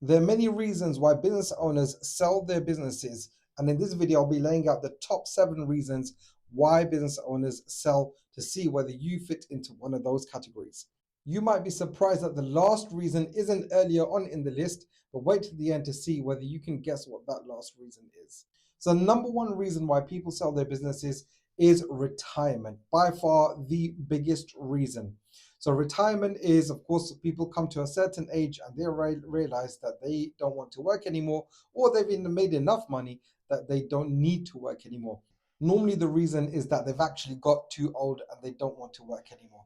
There are many reasons why business owners sell their businesses, and in this video, I'll be laying out the top 7 reasons why business owners sell to see whether you fit into one of those categories. You might be surprised that the last reason isn't earlier on in the list, but wait till the end to see whether you can guess what that last reason is. So, number one reason why people sell their businesses is retirement, by far the biggest reason. So retirement is, of course, people come to a certain age and they realize that they don't want to work anymore, or they've even made enough money that they don't need to work anymore. Normally, the reason is that they've actually got too old and they don't want to work anymore.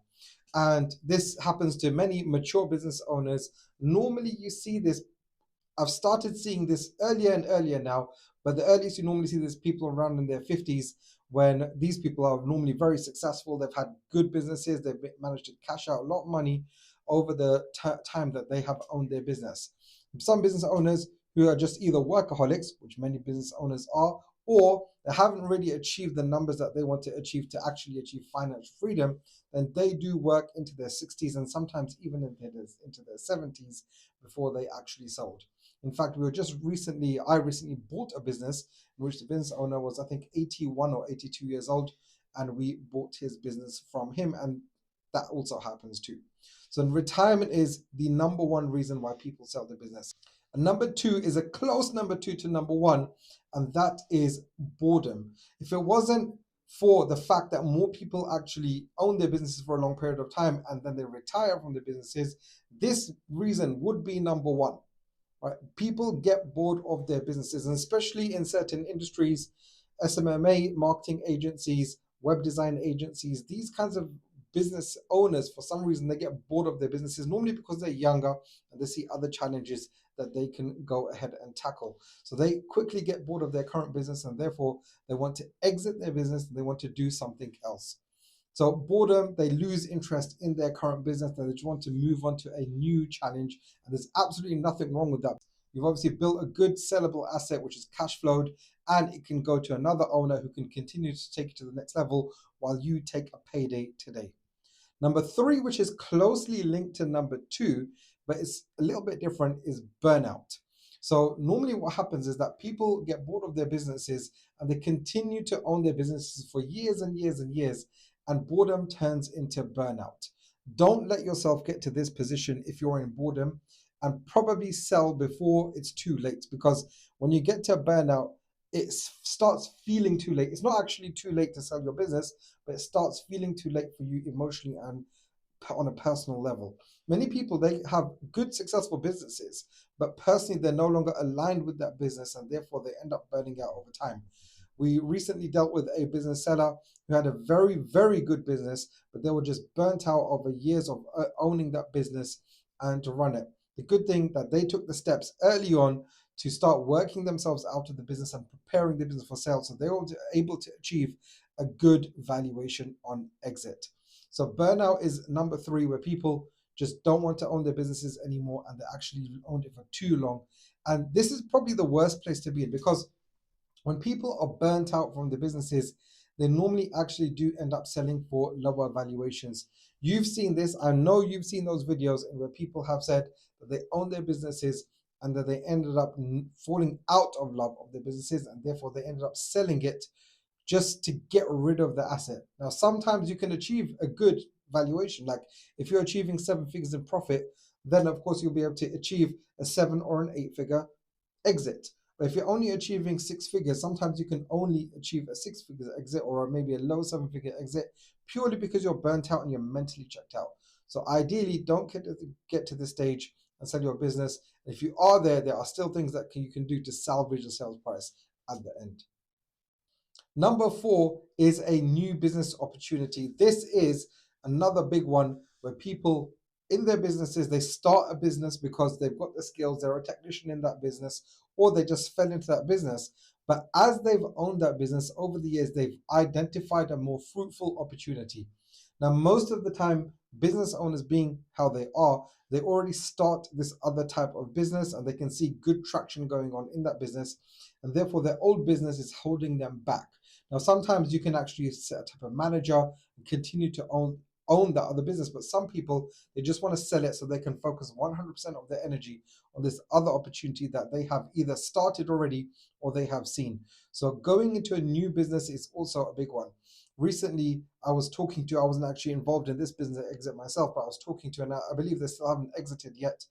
And this happens to many mature business owners. Normally, you see this. I've started seeing this earlier and earlier now, but the earliest you normally see this people around in their 50s, when these people are normally very successful. They've had good businesses, they've managed to cash out a lot of money over the time that they have owned their business. Some business owners who are just either workaholics, which many business owners are, or they haven't really achieved the numbers that they want to achieve to actually achieve financial freedom, then they do work into their 60s and sometimes even into their 70s before they actually sold. In fact, I recently bought a business in which the business owner was, I think, 81 or 82 years old, and we bought his business from him, and that also happens too. So retirement is the number one reason why people sell their business. And number two is a close number two to number one, and that is boredom. If it wasn't for the fact that more people actually own their businesses for a long period of time and then they retire from the businesses, this reason would be number one. Right? People get bored of their businesses, and especially in certain industries, SMMA, marketing agencies, web design agencies, these kinds of business owners, for some reason, they get bored of their businesses, normally because they're younger and they see other challenges that they can go ahead and tackle. So they quickly get bored of their current business and therefore they want to exit their business and they want to do something else. So boredom, they lose interest in their current business and they just want to move on to a new challenge. And there's absolutely nothing wrong with that. You've obviously built a good sellable asset, which is cash flowed, and it can go to another owner who can continue to take it to the next level while you take a payday today. Number three, which is closely linked to number two, but it's a little bit different, is burnout. So normally what happens is that people get bored of their businesses and they continue to own their businesses for years and years and years, and boredom turns into burnout. Don't let yourself get to this position if you're in boredom, and probably sell before it's too late, because when you get to burnout, it starts feeling too late. It's not actually too late to sell your business, but it starts feeling too late for you emotionally and on a personal level. Many people, they have good successful businesses, but personally they're no longer aligned with that business and therefore they end up burning out over time. We recently dealt with a business seller who had a very, very good business, but they were just burnt out over years of owning that business and to run it. The good thing that they took the steps early on to start working themselves out of the business and preparing the business for sale, so they were able to achieve a good valuation on exit. So burnout is number three, where people just don't want to own their businesses anymore and they actually owned it for too long. And this is probably the worst place to be in, because when people are burnt out from the businesses, they normally actually do end up selling for lower valuations. You've seen this. I know you've seen those videos where people have said that they own their businesses and that they ended up falling out of love of their businesses and therefore they ended up selling it just to get rid of the asset. Now, sometimes you can achieve a good valuation. Like if you're achieving 7 figures in profit, then of course you'll be able to achieve a 7 or an 8 figure exit. But if you're only achieving 6 figures, sometimes you can only achieve a 6 figure exit or maybe a low 7 figure exit, purely because you're burnt out and you're mentally checked out. So ideally, don't get to this stage and sell your business. If you are there, there are still things that you can do to salvage the sales price at the end. Number four is a new business opportunity. This is another big one where people in their businesses, they start a business because they've got the skills, they're a technician in that business, or they just fell into that business. But as they've owned that business over the years, they've identified a more fruitful opportunity. Now, most of the time, business owners being how they are, they already start this other type of business and they can see good traction going on in that business. And therefore, their old business is holding them back. Now, sometimes you can actually set up a manager and continue to own that other business. But some people, they just want to sell it so they can focus 100% of their energy on this other opportunity that they have either started already or they have seen. So going into a new business is also a big one. Recently, I wasn't actually involved in this business exit myself, but I was talking to, and I believe they still haven't exited yet.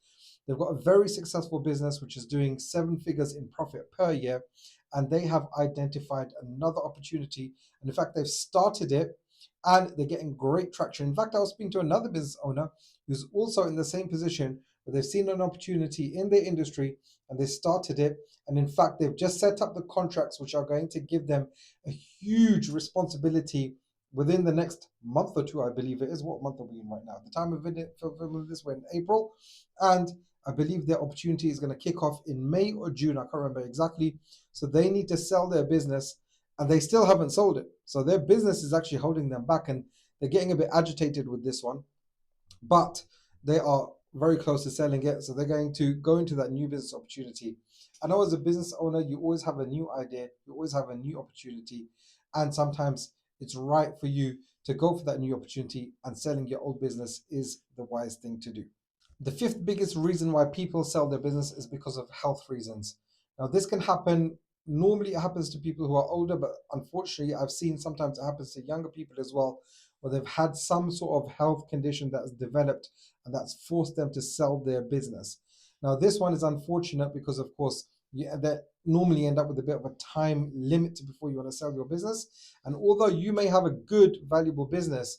They've got a very successful business which is doing 7 figures in profit per year, and they have identified another opportunity. And in fact, they've started it and they're getting great traction. In fact, I was speaking to another business owner who's also in the same position, where they've seen an opportunity in their industry and they started it. And in fact, they've just set up the contracts which are going to give them a huge responsibility within the next month or two, I believe it is. What month are we in right now? The time of it for this, we're in April. And I believe their opportunity is going to kick off in May or June. I can't remember exactly. So they need to sell their business and they still haven't sold it. So their business is actually holding them back and they're getting a bit agitated with this one. But they are very close to selling it. So they're going to go into that new business opportunity. I know as a business owner, you always have a new idea, you always have a new opportunity. And sometimes it's right for you to go for that new opportunity, and selling your old business is the wise thing to do. The fifth biggest reason why people sell their business is because of health reasons. Now, this can happen. Normally, it happens to people who are older, but unfortunately, I've seen sometimes it happens to younger people as well, where they've had some sort of health condition that has developed and that's forced them to sell their business. Now, this one is unfortunate because, of course, they normally end up with a bit of a time limit before you want to sell your business. And although you may have a good, valuable business,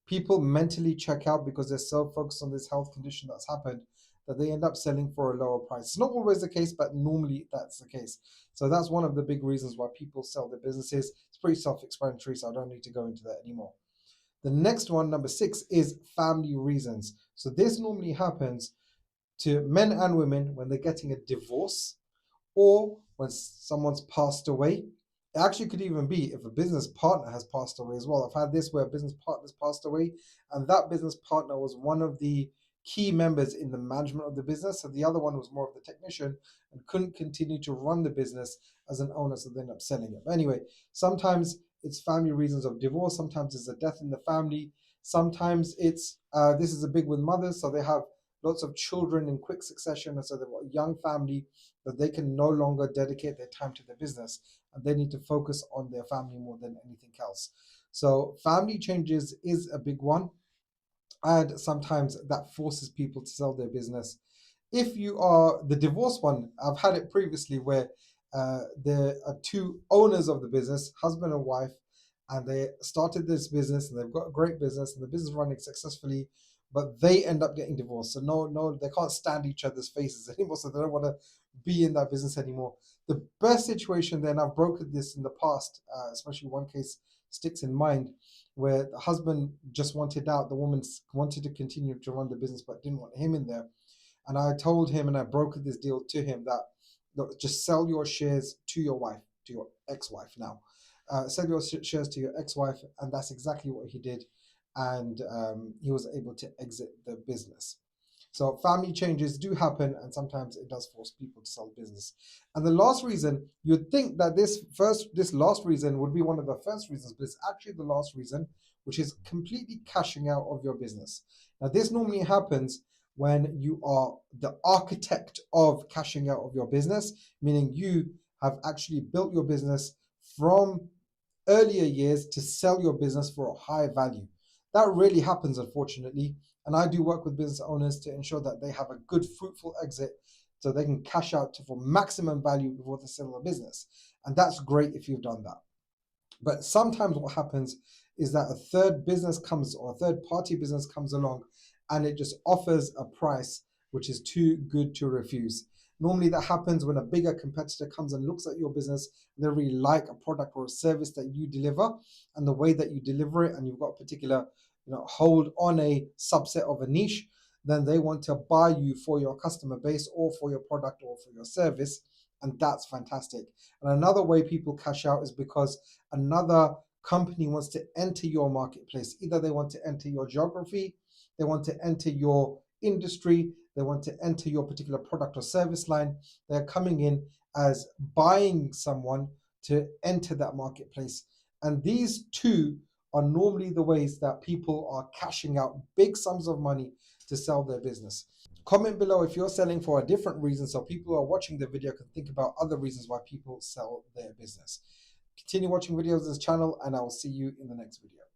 people mentally check out because they're so focused on this health condition that's happened that they end up selling for a lower price. It's not always the case, but normally that's the case. So that's one of the big reasons why people sell their businesses. It's pretty self-explanatory, so I don't need to go into that anymore. The next one, number 6, is family reasons. So this normally happens to men and women when they're getting a divorce or when someone's passed away. It actually could even be if a business partner has passed away as well. I've had this where a business partner's passed away, and that business partner was one of the key members in the management of the business. So the other one was more of the technician and couldn't continue to run the business as an owner, so they end up selling it. But anyway, sometimes it's family reasons of divorce, sometimes it's a death in the family, sometimes it's this is a big with mothers, so they have lots of children in quick succession, and so they've got a young family that they can no longer dedicate their time to their business and they need to focus on their family more than anything else. So family changes is a big one, and sometimes that forces people to sell their business. If you are the divorce one, I've had it previously where there are two owners of the business, husband and wife, and they started this business and they've got a great business and the business is running successfully, but they end up getting divorced. So no, they can't stand each other's faces anymore, so they don't want to be in that business anymore. The best situation then, I've brokered this in the past, especially one case sticks in mind, where the husband just wanted out, the woman wanted to continue to run the business but didn't want him in there. And I told him and I brokered this deal to him that, look, just sell your shares to your wife, to your ex-wife now. Sell your shares to your ex-wife, and that's exactly what he did. And he was able to exit the business. So family changes do happen, and sometimes it does force people to sell business. And the last reason, you'd think that this last reason would be one of the first reasons, but it's actually the last reason, which is completely cashing out of your business. Now, this normally happens when you are the architect of cashing out of your business, meaning you have actually built your business from earlier years to sell your business for a high value. That really happens, unfortunately. And I do work with business owners to ensure that they have a good, fruitful exit so they can cash out for maximum value before they sell their business. And that's great if you've done that. But sometimes what happens is that a third business comes, or a third party business comes along, and it just offers a price which is too good to refuse. Normally that happens when a bigger competitor comes and looks at your business. They really like a product or a service that you deliver and the way that you deliver it, and you've got a particular hold on a subset of a niche. Then they want to buy you for your customer base or for your product or for your service, and that's fantastic. And another way people cash out is because another company wants to enter your marketplace. Either they want to enter your geography, they want to enter your industry, they want to enter your particular product or service line. They're coming in as buying someone to enter that marketplace. And these two are normally the ways that people are cashing out big sums of money to sell their business. Comment below if you're selling for a different reason so people who are watching the video can think about other reasons why people sell their business. Continue watching videos on this channel, and I will see you in the next video.